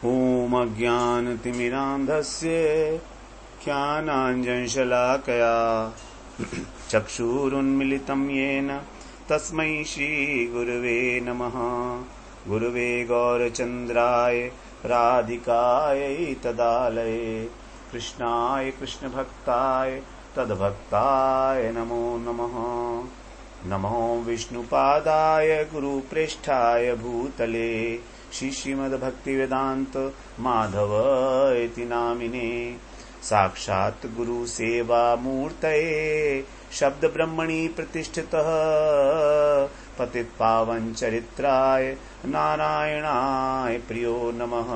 ॐ अज्ञानतिमिरान्धस्य ज्ञानाञ्जनशलाकया चक्षुरुन्मिलितं येन तस्मै श्रीगुरवे नमः। गुरवे गौरचन्द्राय राधिकायै तदालये कृष्णाय कृष्णभक्ताय तद्भक्ताय नमो नमः। नमो विष्णुपादाय गुरुप्रेष्ठाय भूतले श्रीमद्भक्तिवेदान्त माधव इति नामिने साक्षात् गुरुसेवा मूर्तये शब्द ब्रह्मणि प्रतिष्ठितः पतितपावन चरित्राय नारायणाय प्रियो नमः।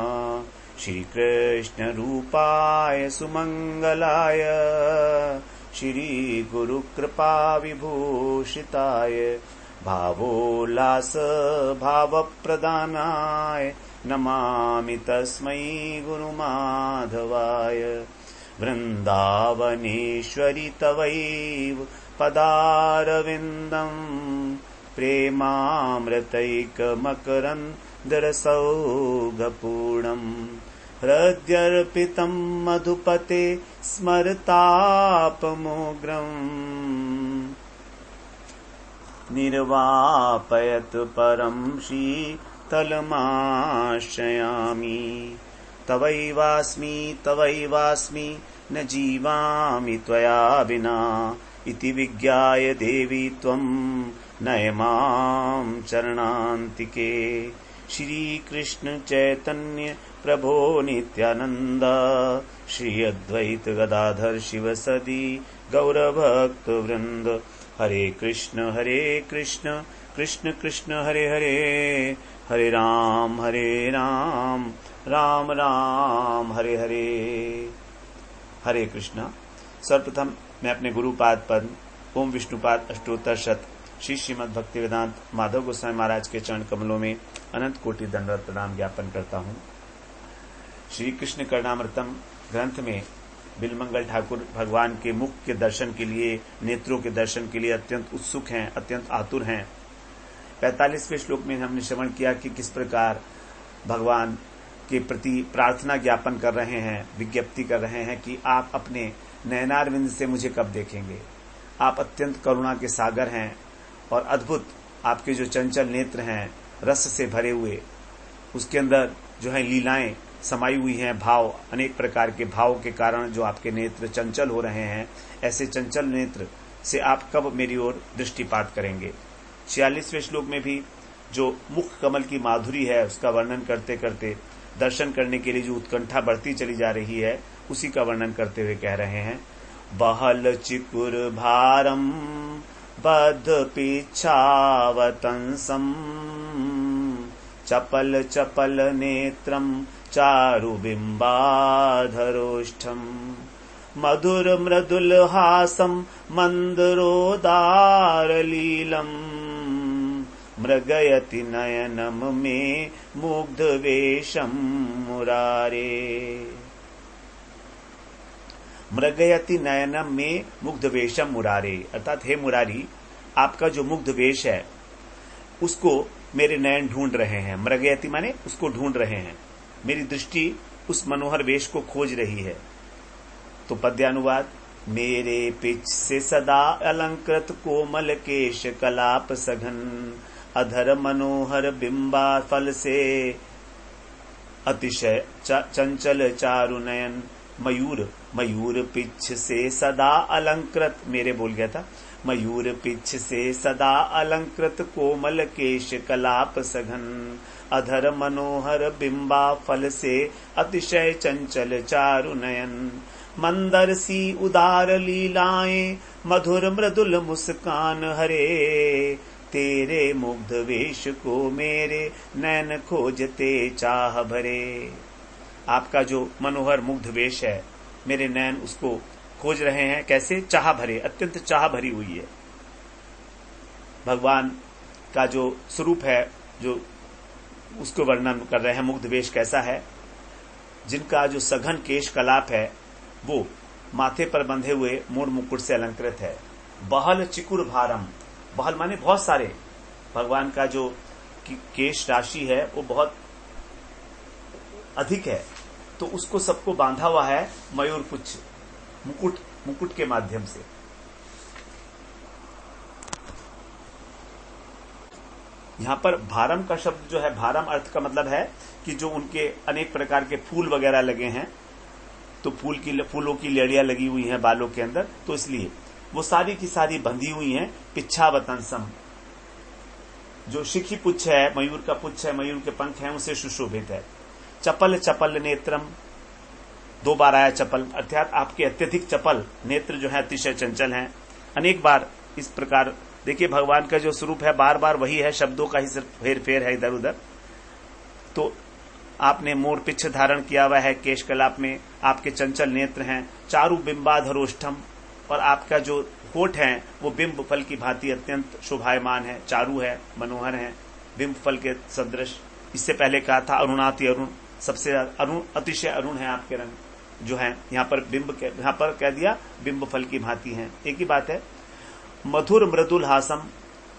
श्रीकृष्ण रूपाय सुमंगलाय श्री गुरुकृपा विभूषिताय भावोल्लास भावप्रदानाय नमामि तस्मै गुरुमाधवाय। वृन्दावनेश्वरि तवैव पदारविन्दम् प्रेमामृतैकमकरन्दरसौगपूर्णम् हृद्यर्पितं मधुपते स्मरतापमोग्रम् निर्वापयत परं शीतलमाश्रयामि। तवैवास्मि न जीवामि त्वया विना इति विज्ञाय देवी त्वं नय मां चरणान्तिके। श्री कृष्ण चैतन्य प्रभो नित्यानंद श्री अद्वैत गदाधर शिवसदि गौरभक्त वृंद। हरे कृष्ण कृष्ण कृष्ण हरे हरे, हरे राम राम राम हरे हरे। हरे कृष्णा। सर्वप्रथम मैं अपने गुरुपाद पद्म ओम विष्णुपाद अष्टोत्तर शत श्री श्रीमद् भक्तिवेदांत माधव गोस्वामी महाराज के चरण कमलों में अनंत कोटि दंडवत प्रणाम ज्ञापन करता हूँ। श्री कृष्ण करणामृतम ग्रंथ में बिलमंगल ठाकुर भगवान के मुख के दर्शन के लिए, नेत्रों के दर्शन के लिए अत्यंत उत्सुक हैं, अत्यंत आतुर हैं। 45वें श्लोक में हमने श्रवण किया कि किस प्रकार भगवान के प्रति प्रार्थना ज्ञापन कर रहे हैं, विज्ञप्ति कर रहे हैं कि आप अपने नयनारविंद से मुझे कब देखेंगे। आप अत्यंत करुणा के सागर हैं और अद्भुत आपके जो चंचल नेत्र हैं, रस से भरे हुए, उसके अंदर जो है लीलाएं समाई हुई हैं, भाव, अनेक प्रकार के भाव के कारण जो आपके नेत्र चंचल हो रहे हैं, ऐसे चंचल नेत्र से आप कब मेरी ओर दृष्टिपात करेंगे। 46वें श्लोक में भी जो मुख कमल की माधुरी है उसका वर्णन करते करते दर्शन करने के लिए जो उत्कंठा बढ़ती चली जा रही है उसी का वर्णन करते हुए कह रहे हैं, बहल चिकुर भारम बद्ध पीच्छावतंसम चपल चपल नेत्रम चारु बिंबाधरोष्ठम मधुर मृदुल हासम मंदरोदारलीलम मृगयति नयनम में मुग्ध वेशम मुरारे। मृगयति नयनम में मुग्ध वेशम मुरारे, अर्थात हे मुरारी, आपका जो मुग्ध वेश है उसको मेरे नयन ढूंढ रहे हैं। मृगयति माने उसको ढूंढ रहे हैं, मेरी दृष्टि उस मनोहर वेश को खोज रही है। तो पद्यानुवाद, मेरे पिच से सदा अलंकृत कोमल केश कलाप सघन अधर मनोहर बिंबा फल से अतिशय चंचल चारु नयन। मयूर पिछ से सदा अलंकृत, मेरे बोल गया था, मयूर पिछ से सदा अलंकृत कोमल केश कलाप सघन अधर मनोहर बिंबा फल से अतिशय चंचल चारु नयन। मंदर सी उदार लीलाएं मधुर मृदुल मुस्कान हरे तेरे मुग्ध वेश को मेरे नैन खोजते चाह भरे। आपका जो मनोहर मुग्ध वेश है मेरे नैन उसको खोज रहे हैं। कैसे? चाह भरे, अत्यंत चाह भरी हुई है। भगवान का जो स्वरूप है जो उसको वर्णन कर रहे हैं, मुग्ध वेश कैसा है। जिनका जो सघन केश कलाप है वो माथे पर बंधे हुए मोर मुकुट से अलंकृत है। बहल चिकुर भारम, बहल माने बहुत सारे, भगवान का जो केश राशि है वो बहुत अधिक है, तो उसको सबको बांधा हुआ है मयूर पुच्छ, मुकुट के माध्यम से। यहां पर भारम का शब्द जो है, भारम अर्थ का मतलब है कि जो उनके अनेक प्रकार के फूल वगैरह लगे हैं, तो फूलों की लेड़ियां लगी हुई हैं बालों के अंदर, तो इसलिए वो सारी की सारी बंधी हुई हैं पिच्छावतंसम। जो शिखी पुच्छ है, मयूर का पुच्छ है, मयूर के पंख हैं, उसे सुशोभित है। चपल चपल नेत्रम, 2 बार आया चपल, अर्थात आपके अत्यधिक चपल नेत्र जो है अतिशय चंचल हैं। अनेक बार इस प्रकार देखिए, भगवान का जो स्वरूप है बार बार वही है, शब्दों का ही सिर्फ हेर फेर है इधर उधर। तो आपने मोर पिच्छ धारण किया हुआ है, केश कलाप में आपके चंचल नेत्र हैं। चारु बिंबाधरोष्ठम, और आपका जो होठ है वो बिंब फल की भांति अत्यंत शोभायमान है, चारु है, मनोहर है, बिंब फल के सदृश। इससे पहले कहा था अरुणाति अरुण, सबसे अरुण, अतिशय अरुण है आपके रंग जो है। यहाँ पर कह दिया बिंब फल की भांति है, एक ही बात है। मधुर मृदुल हासम,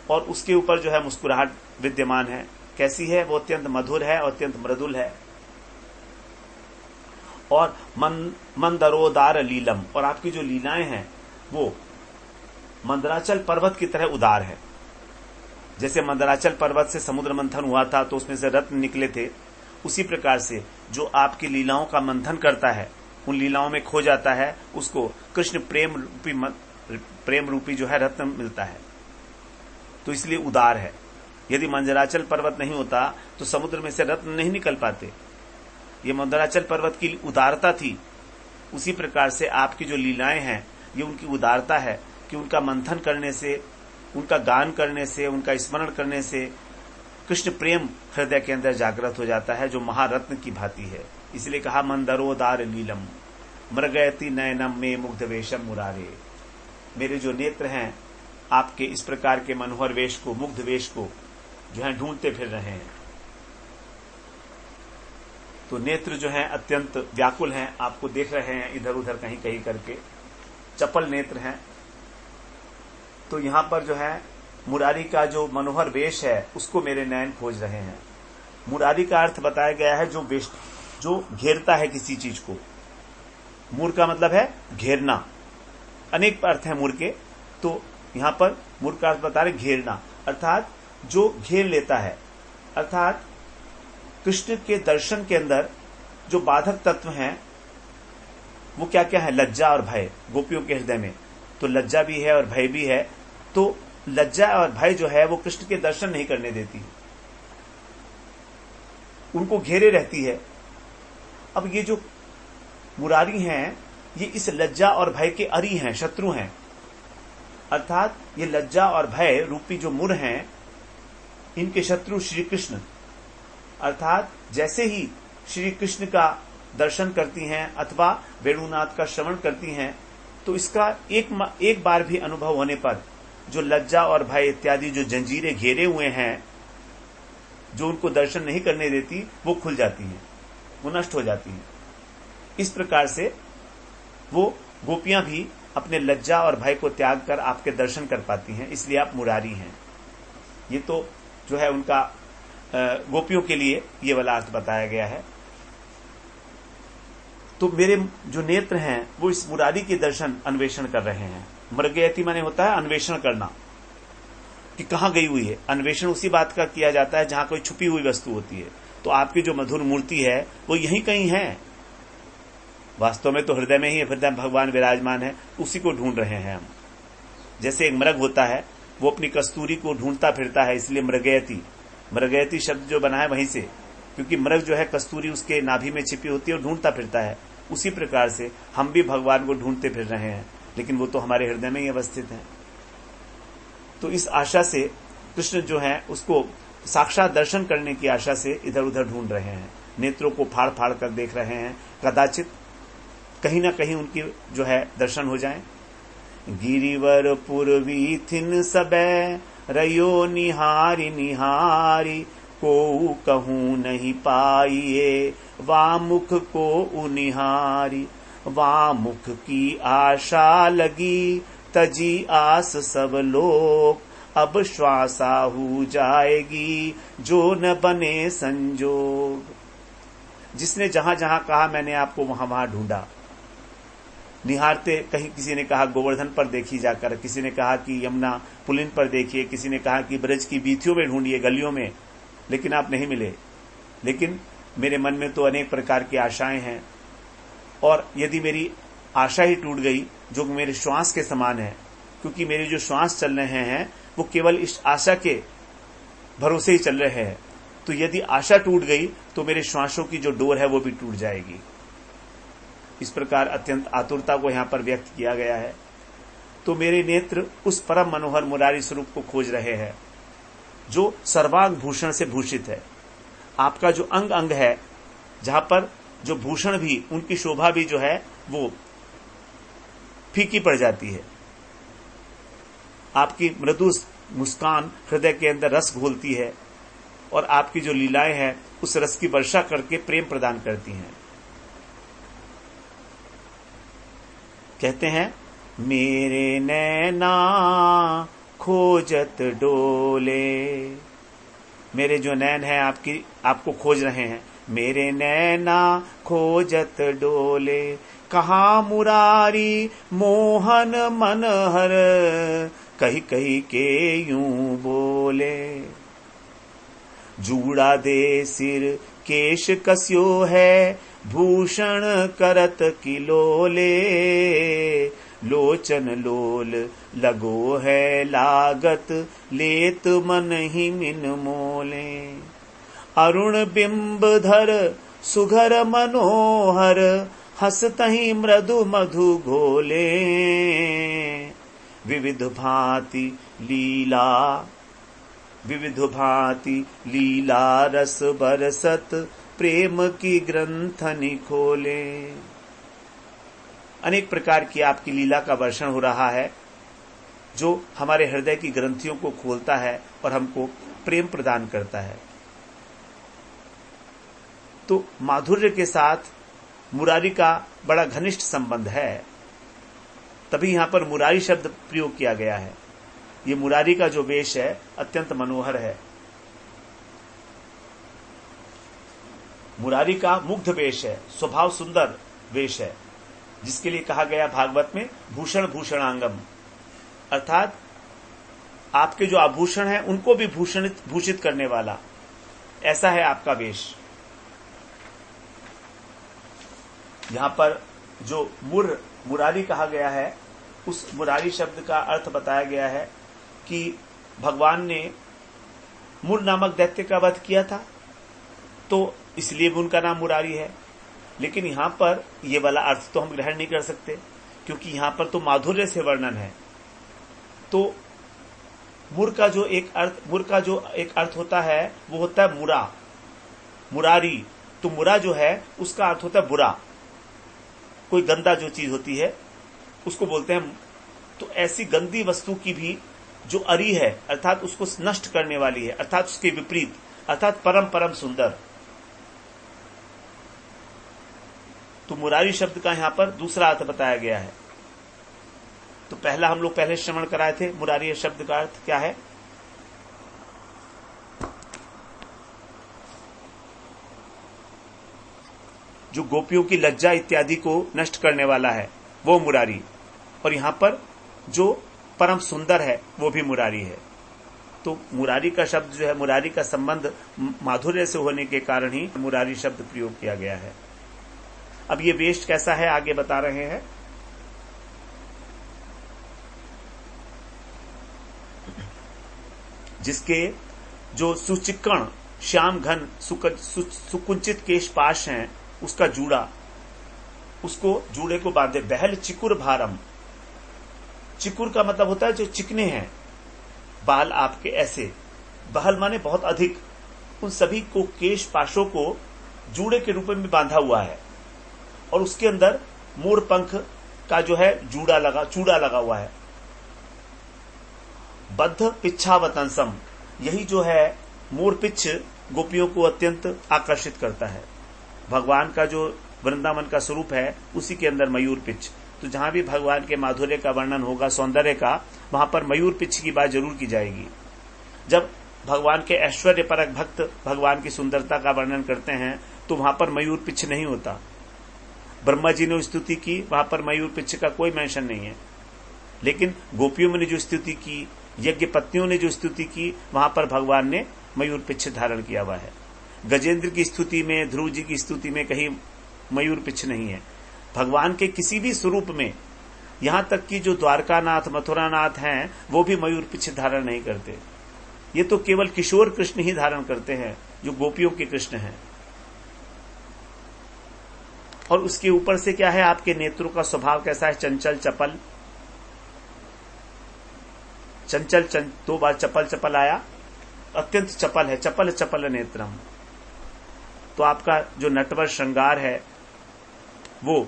और उसके ऊपर जो है मुस्कुराहट विद्यमान है। कैसी है? वो अत्यंत मधुर है और अत्यंत मृदुल है। और मंदरोदार लीलम, और आपकी जो लीलाएं हैं वो मंदराचल पर्वत की तरह उदार है। जैसे मंदराचल पर्वत से समुद्र मंथन हुआ था तो उसमें से रत्न निकले थे, उसी प्रकार से जो आपकी लीलाओं का मंथन करता है, उन लीलाओं में खो जाता है, उसको कृष्ण प्रेम रूपी जो है रत्न मिलता है, तो इसलिए उदार है। यदि मंदराचल पर्वत नहीं होता तो समुद्र में से रत्न नहीं निकल पाते। ये मंदराचल पर्वत की उदारता थी। उसी प्रकार से आपकी जो लीलाएं हैं ये उनकी उदारता है कि उनका मंथन करने से, उनका गान करने से, उनका स्मरण करने से कृष्ण प्रेम हृदय के अंदर जागृत हो जाता है, जो महारत्न की भांति है। इसलिए कहा मंदरोदार लीलम मृगयति नयनम में मुग्ध वेशम मुरारे। मेरे जो नेत्र हैं आपके इस प्रकार के मनोहर वेश को, मुग्ध वेश को जो है ढूंढते फिर रहे हैं। तो नेत्र जो है अत्यंत व्याकुल हैं, आपको देख रहे हैं इधर उधर कहीं कहीं करके, चपल नेत्र हैं। तो यहां पर जो है मुरारी का जो मनोहर वेश है उसको मेरे नयन खोज रहे हैं। मुरारी का अर्थ बताया गया है जो घेरता है किसी चीज को। मूर का मतलब है घेरना, अनेक अर्थ है मूर के, तो यहां पर मूर का अर्थ बता रहे घेरना, अर्थात जो घेर लेता है। अर्थात कृष्ण के दर्शन के अंदर जो बाधक तत्व हैं वो क्या क्या है? लज्जा और भय। गोपियों के हृदय में तो लज्जा भी है और भय भी है, तो लज्जा और भय जो है वो कृष्ण के दर्शन नहीं करने देती, उनको घेरे रहती है। अब ये जो मुरारी हैं ये इस लज्जा और भय के अरी हैं, शत्रु हैं। अर्थात ये लज्जा और भय रूपी जो मुर हैं इनके शत्रु श्री कृष्ण। अर्थात जैसे ही श्री कृष्ण का दर्शन करती हैं अथवा वेणुनाथ का श्रवण करती हैं तो इसका एक बार भी अनुभव होने पर जो लज्जा और भय इत्यादि जो जंजीरें घेरे हुए हैं, जो उनको दर्शन नहीं करने देती, वो खुल जाती हैं, वो नष्ट हो जाती हैं। इस प्रकार से वो गोपियां भी अपने लज्जा और भय को त्याग कर आपके दर्शन कर पाती हैं, इसलिए आप मुरारी हैं। ये तो जो है उनका गोपियों के लिए ये वाला अर्थ बताया गया है। तो मेरे जो नेत्र हैं वो इस मुरारी के दर्शन अन्वेषण कर रहे हैं। मृगयति माने होता है अन्वेषण करना कि कहां गई हुई है। अन्वेषण उसी बात का किया जाता है जहां कोई छुपी हुई वस्तु होती है। तो आपकी जो मधुर मूर्ति है वो यहीं कहीं है, वास्तव में तो हृदय में ही हृदय भगवान विराजमान है, उसी को ढूंढ रहे हैं हम। जैसे एक मृग होता है वो अपनी कस्तूरी को ढूंढता फिरता है, इसलिए मृगयति शब्द जो बना है वहीं से, क्योंकि मृग जो है कस्तूरी उसके नाभि में छिपी होती है और ढूंढता फिरता है। उसी प्रकार से हम भी भगवान को ढूंढते फिर रहे हैं, लेकिन वो तो हमारे हृदय में ही अवस्थित है। तो इस आशा से कृष्ण जो है उसको साक्षात दर्शन करने की आशा से इधर उधर ढूंढ रहे हैं, नेत्रों को फाड़ फाड़ कर देख रहे हैं, कदाचित कहीं ना कहीं उनकी जो है दर्शन हो जाए। गिरिवर पुरवी थिन सबे रयो निहारी निहारी, को कहूं नहीं पाइए वामुख को उनिहारी। वामुख की आशा लगी तजी आस सब लोग, अब श्वासा हो जाएगी जो न बने संजोग। जिसने जहां जहां कहा मैंने आपको वहां वहां ढूंढा। निहारते, कहीं किसी ने कहा गोवर्धन पर देखी जाकर, किसी ने कहा कि यमुना पुलिन पर देखिए, किसी ने कहा कि ब्रज की बीथियों में ढूंढिए, गलियों में, लेकिन आप नहीं मिले। लेकिन मेरे मन में तो अनेक प्रकार की आशाएं हैं, और यदि मेरी आशा ही टूट गई, जो मेरे श्वास के समान है, क्योंकि मेरे जो श्वास चल रहे हैं वो केवल इस आशा के भरोसे ही चल रहे हैं, तो यदि आशा टूट गई तो मेरे श्वासों की जो डोर है वो भी टूट जाएगी। इस प्रकार अत्यंत आतुरता को यहां पर व्यक्त किया गया है। तो मेरे नेत्र उस परम मनोहर मुरारी स्वरूप को खोज रहे हैं जो सर्वांग भूषण से भूषित है। आपका जो अंग अंग है, जहां पर जो भूषण भी, उनकी शोभा भी जो है वो फीकी पड़ जाती है। आपकी मृदु मुस्कान हृदय के अंदर रस घोलती है, और आपकी जो लीलाएं हैं उस रस की वर्षा करके प्रेम प्रदान करती हैं। कहते हैं, मेरे नैना खोजत डोले, मेरे जो नैन है आपको खोज रहे हैं। मेरे नैना खोजत डोले, कहाँ मुरारी मोहन मनहर, कही कही के यूं बोले। जूड़ा दे सिर केश कस्यो है, भूषण करत किलोले, लोचन लोल लगो है लागत, लेत मन ही मिन मोले। अरुण बिंब धर सुघर मनोहर, हसतहि मृदु मधु घोले। विविध भांति लीला रस बरसत, प्रेम की ग्रंथनि खोले। अनेक प्रकार की आपकी लीला का वर्षण हो रहा है, जो हमारे हृदय की ग्रंथियों को खोलता है और हमको प्रेम प्रदान करता है। तो माधुर्य के साथ मुरारी का बड़ा घनिष्ठ संबंध है, तभी यहां पर मुरारी शब्द प्रयोग किया गया है। ये मुरारी का जो वेश है अत्यंत मनोहर है। मुरारी का मुग्ध वेश है, स्वभाव सुंदर वेश है, जिसके लिए कहा गया भागवत में भूषण भूषणांगम, अर्थात आपके जो आभूषण हैं उनको भी भूषित करने वाला, ऐसा है आपका वेश। यहां पर जो मुरारी कहा गया है, उस मुरारी शब्द का अर्थ बताया गया है कि भगवान ने मुर नामक दैत्य का वध किया था, तो इसलिए भी उनका नाम मुरारी है। लेकिन यहां पर ये वाला अर्थ तो हम ग्रहण नहीं कर सकते, क्योंकि यहां पर तो माधुर्य से वर्णन है। तो मुर का जो एक अर्थ होता है वो होता है मुरा, मुरारी। तो मुरा जो है उसका अर्थ होता है बुरा, कोई गंदा जो चीज होती है उसको बोलते हैं। तो ऐसी गंदी वस्तु की भी जो अरी है, अर्थात उसको नष्ट करने वाली है, अर्थात उसके विपरीत, अर्थात परम परम सुंदर। तो मुरारी शब्द का यहां पर दूसरा अर्थ बताया गया है। तो हम लोग पहले श्रवण कराए थे, मुरारी शब्द का अर्थ क्या है? जो गोपियों की लज्जा इत्यादि को नष्ट करने वाला है वो मुरारी, और यहां पर जो परम सुंदर है वो भी मुरारी है। तो मुरारी का शब्द जो है, मुरारी का संबंध माधुर्य से होने के कारण ही मुरारी शब्द प्रयोग किया गया है। अब ये वेश कैसा है आगे बता रहे हैं। जिसके जो सुचिक्कण श्याम घन सुकुंचित केश पाश हैं, उसका जूड़ा, उसको जूड़े को बांधे। बहल चिकुर भारम, चिकुर का मतलब होता है जो चिकने हैं बाल आपके, ऐसे बहल माने बहुत अधिक, उन सभी को केश पाशों को जूड़े के रूप में बांधा हुआ है, और उसके अंदर मोर पंख का जो है चूड़ा लगा हुआ है। बद्ध पिच्छावतंसम, यही जो है मोर पिच्छ गोपियों को अत्यंत आकर्षित करता है। भगवान का जो वृंदावन का स्वरूप है उसी के अंदर मयूर पिच्छ। तो जहां भी भगवान के माधुर्य का वर्णन होगा, सौंदर्य का, वहां पर मयूर पिच्छ की बात जरूर की जाएगी। जब भगवान के ऐश्वर्य परक भक्त भगवान की सुंदरता का वर्णन करते हैं तो वहां पर मयूर पिच्छ नहीं होता। ब्रह्मा जी ने स्तुति की, वहां पर मयूर पिच्छ का कोई मेंशन नहीं है। लेकिन गोपियों ने जो स्तुति की, यज्ञ पत्नियों ने जो स्तुति की, वहां पर भगवान ने मयूर पिच्छ धारण किया हुआ है। गजेंद्र की स्तुति में, ध्रुव जी की स्तुति में कहीं मयूर पिच्छ नहीं है। भगवान के किसी भी स्वरूप में, यहां तक कि जो द्वारकानाथ मथुरानाथ हैं वो भी मयूर पिच्छ धारण नहीं करते। ये तो केवल किशोर कृष्ण ही धारण करते हैं, जो गोपियों के कृष्ण हैं। और उसके ऊपर से क्या है, आपके नेत्रों का स्वभाव कैसा है, चंचल चपल। चंचल 2 बार चपल चपल आया, अत्यंत चपल है, चपल चपल नेत्रम। तो आपका जो नटवर श्रृंगार है वो,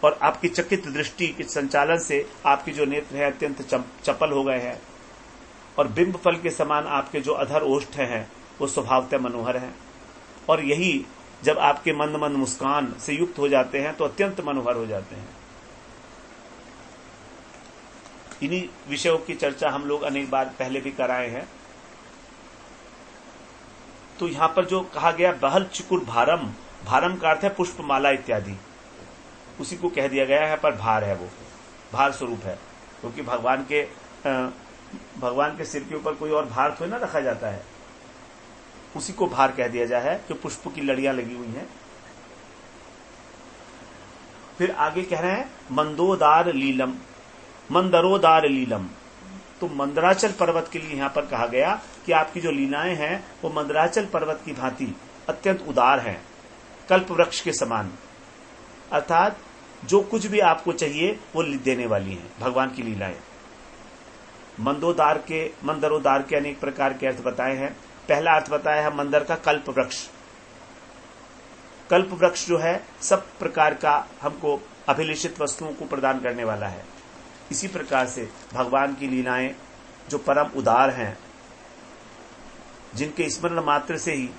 और आपकी चकित दृष्टि के संचालन से आपके जो नेत्र है अत्यंत चपल हो गए हैं। और बिंब फल के समान आपके जो अधर ओष्ठ हैं वो स्वभावतः मनोहर हैं। और यही जब आपके मंद मंद मुस्कान से युक्त हो जाते हैं तो अत्यंत मनोहर हो जाते हैं। इन्हीं विषयों की चर्चा हम लोग अनेक बार पहले भी कराए हैं। तो यहां पर जो कहा गया बहल चिकुर भारम, भारम का अर्थ है पुष्पमाला इत्यादि, उसी को कह दिया गया है, पर भार है, वो भार स्वरूप है। क्योंकि भगवान के सिर के ऊपर कोई और भार थोड़ी ना रखा जाता है, उसी को भार कह दिया जाए है, जो पुष्प की लड़ियां लगी हुई हैं। फिर आगे कह रहे हैं मंदोदार लीलम, मंदरोदार लीलम। तो मंदराचल पर्वत के लिए यहां पर कहा गया कि आपकी जो लीलाएं हैं वो मंदराचल पर्वत की भांति अत्यंत उदार हैं, कल्प वृक्ष के समान। अर्थात जो कुछ भी आपको चाहिए वो देने वाली हैं भगवान की लीलाएं। मंदरोदार के अनेक प्रकार के अर्थ बताए हैं। पहला अर्थ बताया है मंदर का कल्प वृक्ष। कल्प वृक्ष जो है सब प्रकार का हमको अभिलषित वस्तुओं को प्रदान करने वाला है। इसी प्रकार से भगवान की लीलाएं जो परम उदार हैं, जिनके स्मरण मात्र से ही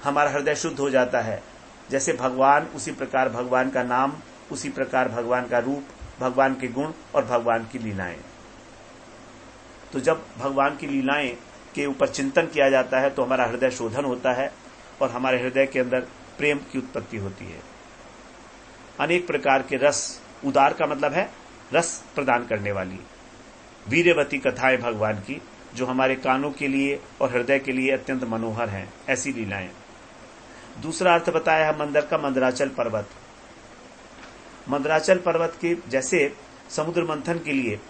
हमारा हृदय शुद्ध हो जाता है, जैसे भगवान उसी प्रकार भगवान का नाम, उसी प्रकार भगवान का रूप, भगवान के गुण और भगवान की लीलाएं। तो जब भगवान की लीलाएं के ऊपर चिंतन किया जाता है तो हमारा हृदय शोधन होता है और हमारे हृदय के अंदर प्रेम की उत्पत्ति होती है। अनेक प्रकार के रस, उदार का मतलब है रस प्रदान करने वाली, वीर्यवती कथाएं भगवान की, जो हमारे कानों के लिए और हृदय के लिए अत्यंत मनोहर हैं, ऐसी लीलाएं। दूसरा अर्थ बताया है मंदर का मंदराचल पर्वत। मंदराचल पर्वत के जैसे समुद्र मंथन के लिए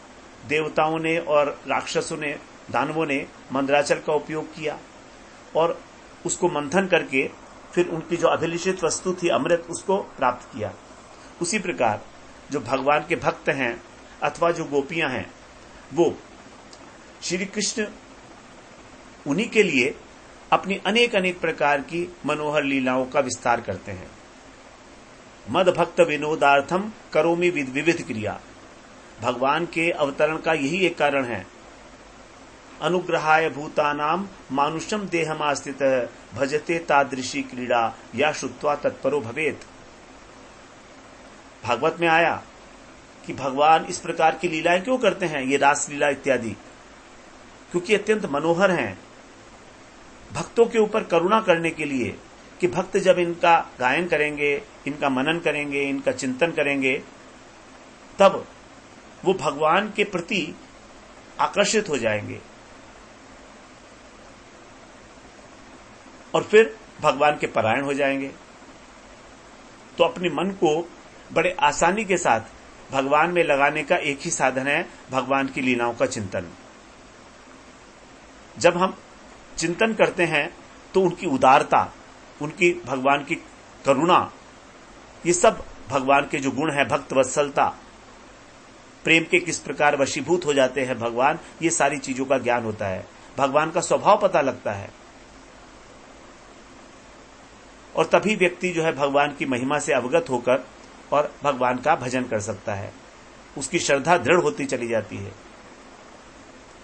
देवताओं ने और राक्षसों ने, दानवों ने मंदराचल का उपयोग किया और उसको मंथन करके फिर उनकी जो अभिलषित वस्तु थी अमृत, उसको प्राप्त किया। उसी प्रकार जो भगवान के भक्त हैं अथवा जो गोपियां हैं, वो श्री कृष्ण उन्हीं के लिए अपनी अनेक अनेक प्रकार की मनोहर लीलाओं का विस्तार करते हैं। मद भक्त विनोदार्थम करोमि विविध क्रिया। भगवान के अवतरण का यही एक कारण है। अनुग्रहाय भूतानाम मानुषम देहमास्थित भजते तादृशी क्रीड़ा या श्रुत्वा तत्परो भवेत। भागवत में आया कि भगवान इस प्रकार की लीलाएं क्यों करते हैं, ये रास लीला इत्यादि, क्योंकि अत्यंत मनोहर हैं। भक्तों के ऊपर करुणा करने के लिए कि भक्त जब इनका गायन करेंगे, इनका मनन करेंगे, इनका चिंतन करेंगे, तब वो भगवान के प्रति आकर्षित हो जाएंगे और फिर भगवान के परायण हो जाएंगे। तो अपने मन को बड़े आसानी के साथ भगवान में लगाने का एक ही साधन है भगवान की लीलाओं का चिंतन। जब हम चिंतन करते हैं तो उनकी उदारता, उनकी भगवान की करुणा, ये सब भगवान के जो गुण है, भक्त वत्सलता, प्रेम के किस प्रकार वशीभूत हो जाते हैं भगवान, ये सारी चीजों का ज्ञान होता है। भगवान का स्वभाव पता लगता है और तभी व्यक्ति जो है भगवान की महिमा से अवगत होकर और भगवान का भजन कर सकता है। उसकी श्रद्धा दृढ़ होती चली जाती है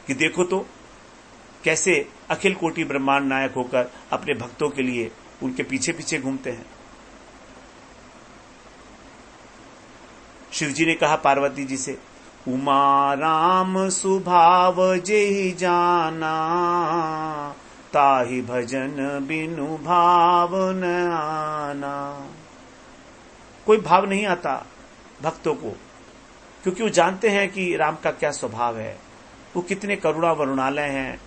कि देखो तो कैसे अखिल कोटि ब्रह्मांड नायक होकर अपने भक्तों के लिए उनके पीछे पीछे घूमते हैं। शिव जी ने कहा पार्वती जी से, उमा राम सुभाव जेहि जाना, ताहि भजन बिनु भाव न आना। कोई भाव नहीं आता भक्तों को, क्योंकि वो जानते हैं कि राम का क्या स्वभाव है, वो कितने करुणा वरुणालय हैं।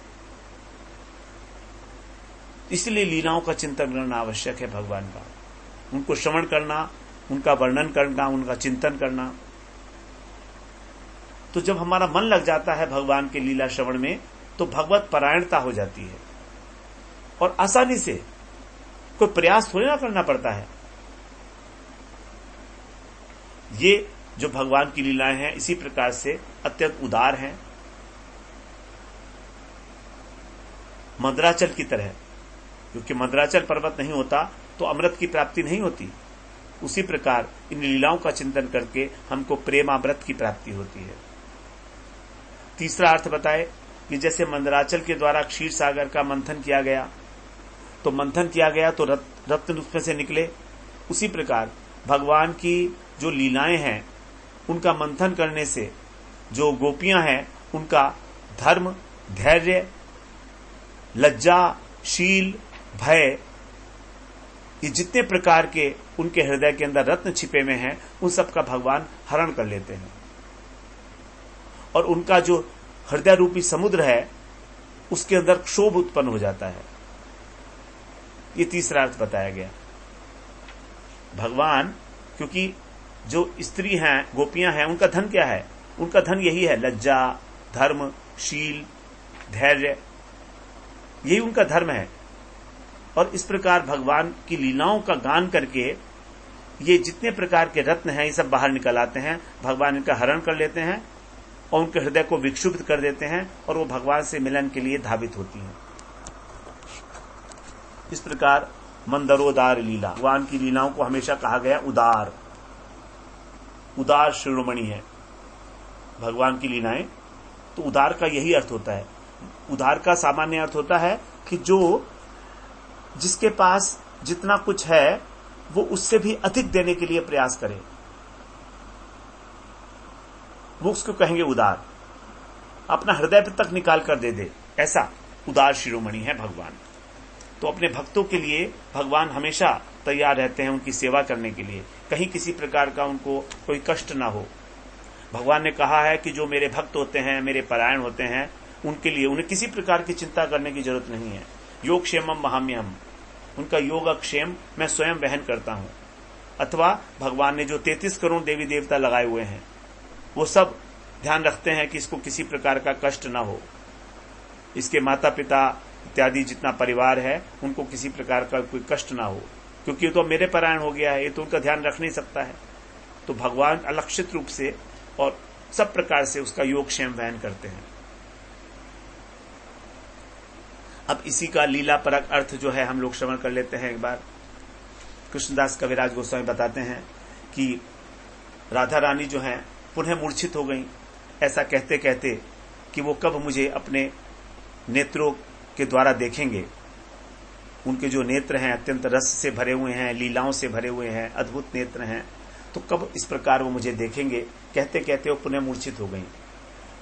इसलिए लीलाओं का चिंतन करना आवश्यक है भगवान का, उनको श्रवण करना, उनका वर्णन करना, उनका चिंतन करना। तो जब हमारा मन लग जाता है भगवान के लीला श्रवण में, तो भगवत परायणता हो जाती है और आसानी से, कोई प्रयास थोड़ी ना करना पड़ता है। ये जो भगवान की लीलाएं हैं इसी प्रकार से अत्यंत उदार हैं, मंदराचल की तरह। क्योंकि मंदराचल पर्वत नहीं होता तो अमृत की प्राप्ति नहीं होती, उसी प्रकार इन लीलाओं का चिंतन करके हमको प्रेमामृत की प्राप्ति होती है। तीसरा अर्थ बताए कि जैसे मंदराचल के द्वारा क्षीर सागर का मंथन किया गया, तो मंथन किया गया तो रत्न उसमें से निकले, उसी प्रकार भगवान की जो लीलाएं हैं उनका मंथन करने से जो गोपियां हैं उनका धर्म, धैर्य, लज्जा, शील, भय, ये जितने प्रकार के उनके हृदय के अंदर रत्न छिपे में हैं उन सब का भगवान हरण कर लेते हैं और उनका जो हृदय रूपी समुद्र है उसके अंदर क्षोभ उत्पन्न हो जाता है। ये तीसरा अर्थ बताया गया। भगवान, क्योंकि जो स्त्री हैं, गोपियां हैं, उनका धन क्या है? उनका धन यही है, लज्जा, धर्म, शील, धैर्य, यही उनका धर्म है। और इस प्रकार भगवान की लीलाओं का गान करके ये जितने प्रकार के रत्न हैं ये सब बाहर निकल आते हैं, भगवान इनका हरण कर लेते हैं और उनके हृदय को विक्षुब्ध कर देते हैं और वो भगवान से मिलन के लिए धावित होती हैं। इस प्रकार मंदरोदार लीला, भगवान की लीलाओं को हमेशा कहा गया उदार, उदार शिरोमणि है भगवान की लीलाएं। तो उदार का यही अर्थ होता है। उदार का सामान्य अर्थ होता है कि जो जिसके पास जितना कुछ है वो उससे भी अधिक देने के लिए प्रयास करे, वो उसको कहेंगे उदार, अपना हृदय तक निकाल कर दे, ऐसा उदार शिरोमणि है भगवान। तो अपने भक्तों के लिए भगवान हमेशा तैयार रहते हैं उनकी सेवा करने के लिए, कहीं किसी प्रकार का उनको कोई कष्ट ना हो। भगवान ने कहा है कि जो मेरे भक्त होते हैं, मेरे परायण होते हैं, उनके लिए उन्हें किसी प्रकार की चिंता करने की जरूरत नहीं है। योग क्षेमम महाम्यहम, उनका योग क्षेम मैं स्वयं वहन करता हूं। अथवा भगवान ने जो 33 करोड़ देवी देवता लगाए हुए हैं वो सब ध्यान रखते हैं कि इसको किसी प्रकार का कष्ट ना हो, इसके माता पिता इत्यादि जितना परिवार है उनको किसी प्रकार का कोई कष्ट ना हो, क्योंकि ये तो मेरे परायण हो गया है, ये तो उनका ध्यान रख नहीं सकता है। तो भगवान अलक्षित रूप से और सब प्रकार से उसका योग क्षेम वहन करते हैं। अब इसी का लीला परक अर्थ जो है हम लोग श्रवण कर लेते हैं एक बार। कृष्णदास कविराज गोस्वामी बताते हैं कि राधा रानी जो हैं पुनः मूर्छित हो गईं, ऐसा कहते कहते कि वो कब मुझे अपने नेत्रों के द्वारा देखेंगे। उनके जो नेत्र हैं अत्यंत रस से भरे हुए हैं, लीलाओं से भरे हुए हैं, अद्भुत नेत्र हैं, तो कब इस प्रकार वो मुझे देखेंगे। कहते कहते वो पुनः मूर्छित हो गईं।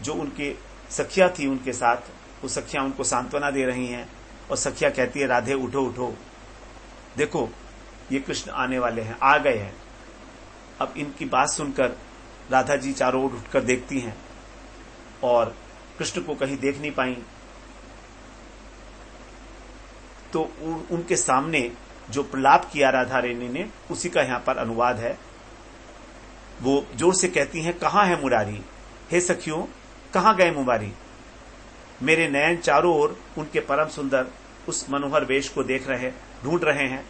जो उनकी सखिया थी उनके साथ, वो सखियां उनको सांत्वना दे रही हैं और सखिया कहती है, राधे उठो उठो, देखो ये कृष्ण आने वाले हैं, आ गए हैं। अब इनकी बात सुनकर राधा जी चारों ओर उठकर देखती हैं और कृष्ण को कहीं देख नहीं पाई। तो उनके सामने जो प्रलाप किया राधा रानी ने उसी का यहां पर अनुवाद है। वो जोर से कहती हैं, कहां है मुरारी, हे सखियों कहां गए मुरारी। मेरे नयन चारों ओर उनके परम सुंदर उस मनोहर वेश को देख रहे, ढूंढ रहे हैं।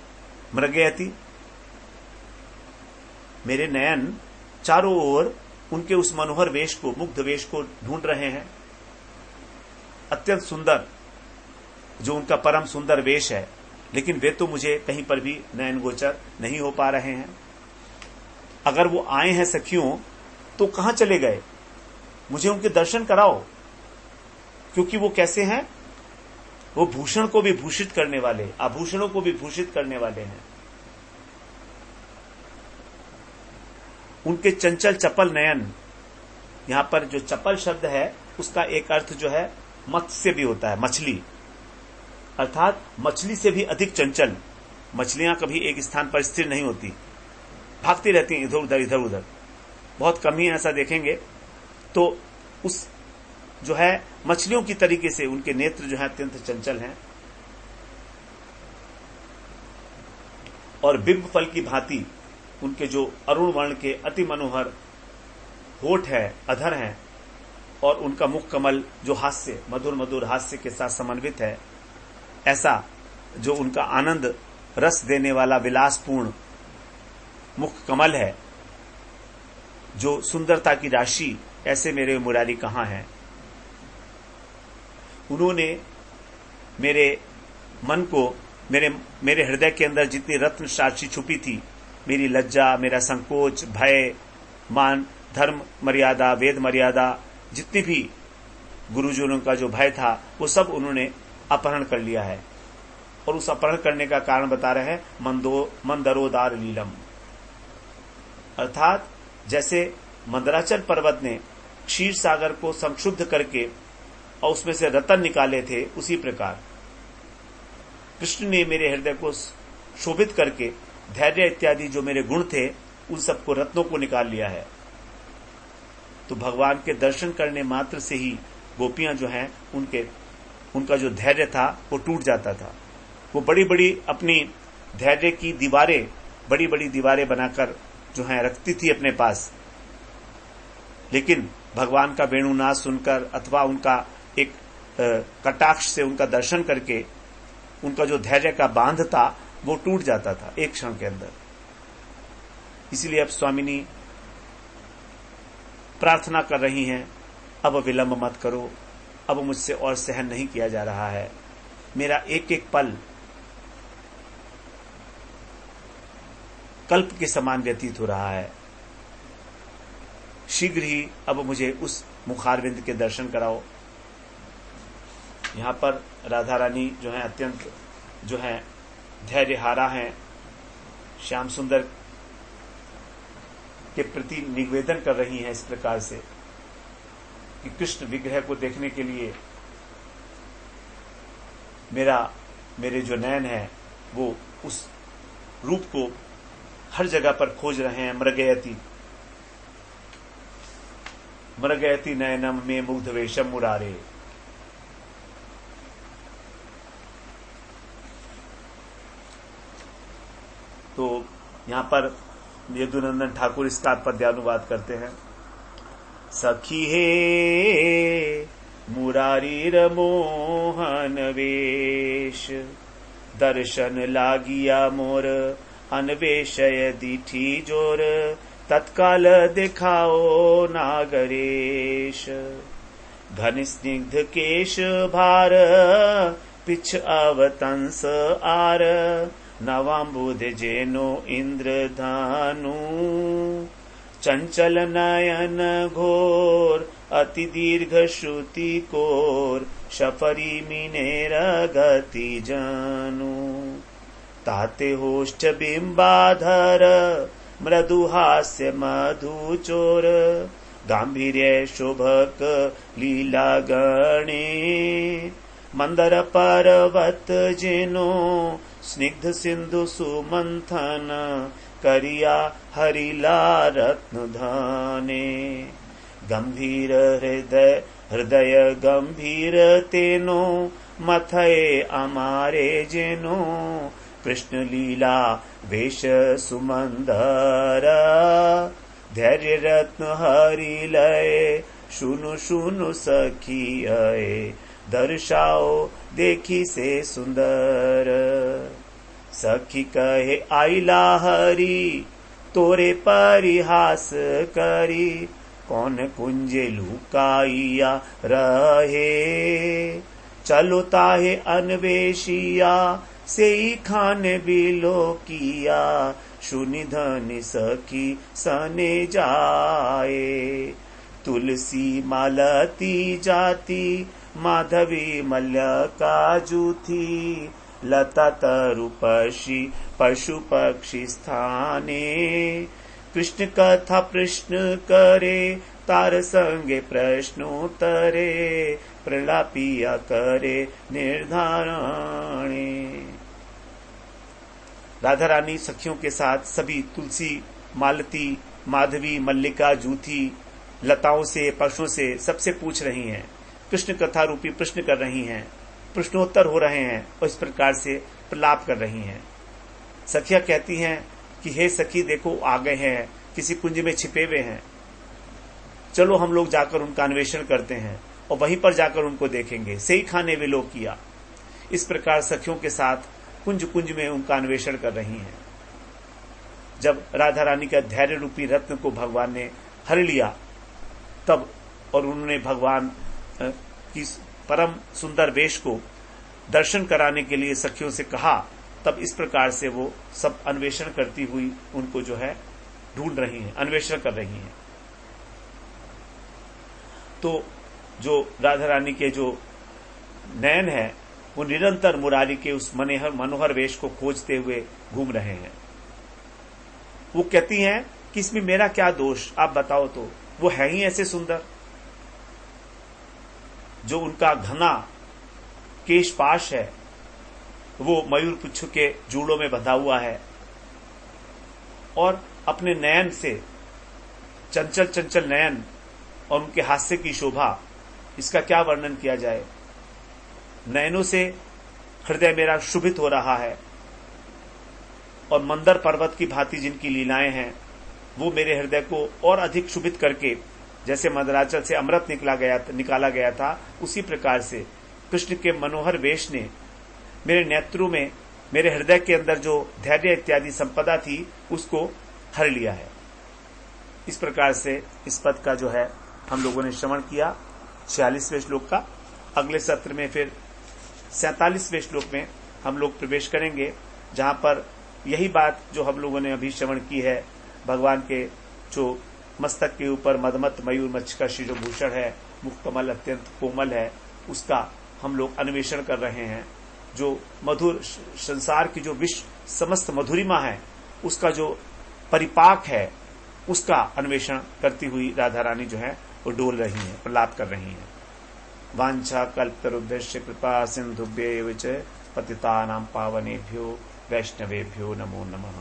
मृगयति, मेरे नयन चारों ओर उनके उस मनोहर वेश को, मुग्ध वेश को ढूंढ रहे हैं। अत्यंत सुंदर जो उनका परम सुंदर वेश है, लेकिन वे तो मुझे कहीं पर भी नयन गोचर नहीं हो पा रहे हैं। अगर वो आए हैं सखियों तो कहां चले गए, मुझे उनके दर्शन कराओ। क्योंकि वो कैसे हैं, वो भूषण को भी भूषित करने वाले, आभूषणों को भी भूषित करने वाले हैं। उनके चंचल चपल नयन, यहां पर जो चपल शब्द है उसका एक अर्थ जो है मत्स्य भी होता है, मछली, अर्थात मछली से भी अधिक चंचल। मछलियां कभी एक स्थान पर स्थिर नहीं होती, भागती रहती हैं इधर उधर। बहुत कम ही ऐसा देखेंगे। तो उस जो है मछलियों की तरीके से उनके नेत्र जो है अत्यंत चंचल हैं और बिंब फल की भांति उनके जो अरुण वर्ण के अति मनोहर होठ है, अधर हैं और उनका मुख कमल जो हास्य, मधुर मधुर हास्य के साथ समन्वित है, ऐसा जो उनका आनंद रस देने वाला विलासपूर्ण मुख कमल है, जो सुंदरता की राशि, ऐसे मेरे मुरारी कहां हैं। उन्होंने मेरे मन को, मेरे हृदय के अंदर जितनी रत्न राशि छुपी थी, मेरी लज्जा, मेरा संकोच, भय, मान, धर्म मर्यादा, वेद मर्यादा, जितनी भी गुरुजनों का जो भय था, वो सब उन्होंने अपहरण कर लिया है। और उस अपहरण करने का कारण बता रहे हैं मंदरोदार लीलम, अर्थात जैसे मंदराचल पर्वत ने क्षीर सागर को संक्षुब्ध करके और उसमें से रतन निकाले थे, उसी प्रकार कृष्ण ने मेरे हृदय को शोभित करके धैर्य इत्यादि जो मेरे गुण थे, उन सबको, रत्नों को निकाल लिया है। तो भगवान के दर्शन करने मात्र से ही गोपियां जो हैं, उनका जो धैर्य था वो टूट जाता था। वो बड़ी बड़ी अपनी धैर्य की दीवारें, बड़ी बड़ी दीवारें बनाकर जो है रखती थी अपने पास, लेकिन भगवान का वेणुनाद सुनकर अथवा उनका एक कटाक्ष से उनका दर्शन करके उनका जो धैर्य का बांध था वो टूट जाता था एक क्षण के अंदर। इसीलिए अब स्वामिनी प्रार्थना कर रही हैं, अब विलंब मत करो, अब मुझसे और सहन नहीं किया जा रहा है, मेरा एक एक पल कल्प के समान व्यतीत हो रहा है, शीघ्र ही अब मुझे उस मुखारविंद के दर्शन कराओ। यहां पर राधा रानी जो है अत्यंत जो है धैर्य हारा हैं, श्याम सुंदर के प्रति निवेदन कर रही हैं इस प्रकार से कि कृष्ण विग्रह को देखने के लिए मेरे जो नयन है वो उस रूप को हर जगह पर खोज रहे हैं। मृगयति नयनम में मुग्ध वेशम मुरारे। तो यहां पर यदुनंदन ठाकुर इसका पद्यानुवाद करते हैं। सखी हे मुरारीर मोहन वेश, दर्शन लागिया मोर अन्वेषय दीठी जोर, तत्काल दिखाओ नागरेश। घन स्निग्ध केश भार, पिछ अवतंस आर, नवांबुध जेनो इंद्रधानु। चंचल नयन घोर, अति दीर्घ श्रुति कोर, शफरी मिनेर गति जानु। ताते होष्ठ बिंबाधर, मृदु हास्य मधु चोर, गांभीर्य शोभक लीला गणे। मंदर पर्वत जिनो, स्निग्ध सिंधु सुमंथन, करिया हरिला रत्न धाने। गंभीर हृदय गंभीर तेनो, मथये अमारे जेनो। कृष्ण लीला वेश सुमंदर, धैर्य रत्न हरि लय। सुनु सुनु सखी आए, दर्शाओ देखी से सुंदर। सखी कहे आइला हरि, तोरे परिहास करी। कौन कुंजे लुकाइया रहे, चलो ताहे अन्वेषिया। से खान बिलो किया, सुनि धनि सखी सने जाए। तुलसी मालती जाति, माधवी मल्लिका जूथी। लता तरु पशु पक्षी स्थाने। कृष्ण कथा प्रश्न करे, तार संगे प्रश्नोत्तरे। प्रलापिया करे निर्धारणे। राधा रानी सखियों के साथ सभी तुलसी, मालती, माधवी, मल्लिका, जूथी, लताओं से, पशुओं से सबसे पूछ रही हैं, कृष्ण कथा रूपी प्रश्न कर रही हैं, प्रश्नोत्तर हो रहे हैं और इस प्रकार से प्रलाप कर रही हैं। सखियां कहती हैं कि हे सखी देखो आ गए हैं, किसी कुंज में छिपे हुए हैं, चलो हम लोग जाकर उनका अन्वेषण करते हैं और वहीं पर जाकर उनको देखेंगे। सही खाने वे लोग किया। इस प्रकार सखियों के साथ कुंज कुंज में उनका अन्वेषण कर रही हैं। जब राधा रानी का धैर्य रूपी रत्न को भगवान ने हर लिया तब और उन्होंने भगवान की परम सुंदर वेश को दर्शन कराने के लिए सखियों से कहा, तब इस प्रकार से वो सब अन्वेषण करती हुई उनको जो है ढूंढ रही हैं, अन्वेषण कर रही हैं। तो जो राधा रानी के जो नयन है वो निरंतर मुरारी के उस मनोहर वेश को खोजते हुए घूम रहे हैं। वो कहती हैं कि इसमें मेरा क्या दोष, आप बताओ तो, वो है ही ऐसे सुंदर। जो उनका घना केशपाश है वो मयूर पुच्छ के जूड़ों में बंधा हुआ है और अपने नयन से, चंचल चंचल नयन और उनके हास्य की शोभा, इसका क्या वर्णन किया जाए। नयनों से हृदय मेरा शुभित हो रहा है और मंदर पर्वत की भांति जिनकी लीलाएं हैं वो मेरे हृदय को और अधिक शुभित करके, जैसे मंदराचल से अमृत निकाला गया था, उसी प्रकार से कृष्ण के मनोहर वेश ने मेरे नेत्रों में, मेरे हृदय के अंदर जो धैर्य इत्यादि संपदा थी उसको हर लिया है। इस प्रकार से इस पद का जो है हम लोगों ने श्रवण किया 46वें श्लोक का। अगले सत्र में फिर 47वें श्लोक में हम लोग प्रवेश करेंगे, जहां पर यही बात जो हम लोगों ने अभी श्रवण की है, भगवान के जो मस्तक के ऊपर मदमत मयूर मच्छ का शिरोभूषण है, मुख कमल अत्यंत कोमल है, उसका हम लोग अन्वेषण कर रहे हैं। जो मधुर संसार की जो विश्व समस्त मधुरिमा है उसका जो परिपाक है उसका अन्वेषण करती हुई राधा रानी जो है वो डोल रही है, प्रलाप कर रही है। वांछा कल्पतरुभ्यश्च कृपा सिंधुभ्यैव च पतितानां पावनेभ्यो वैष्णवेभ्यो नमो नमः।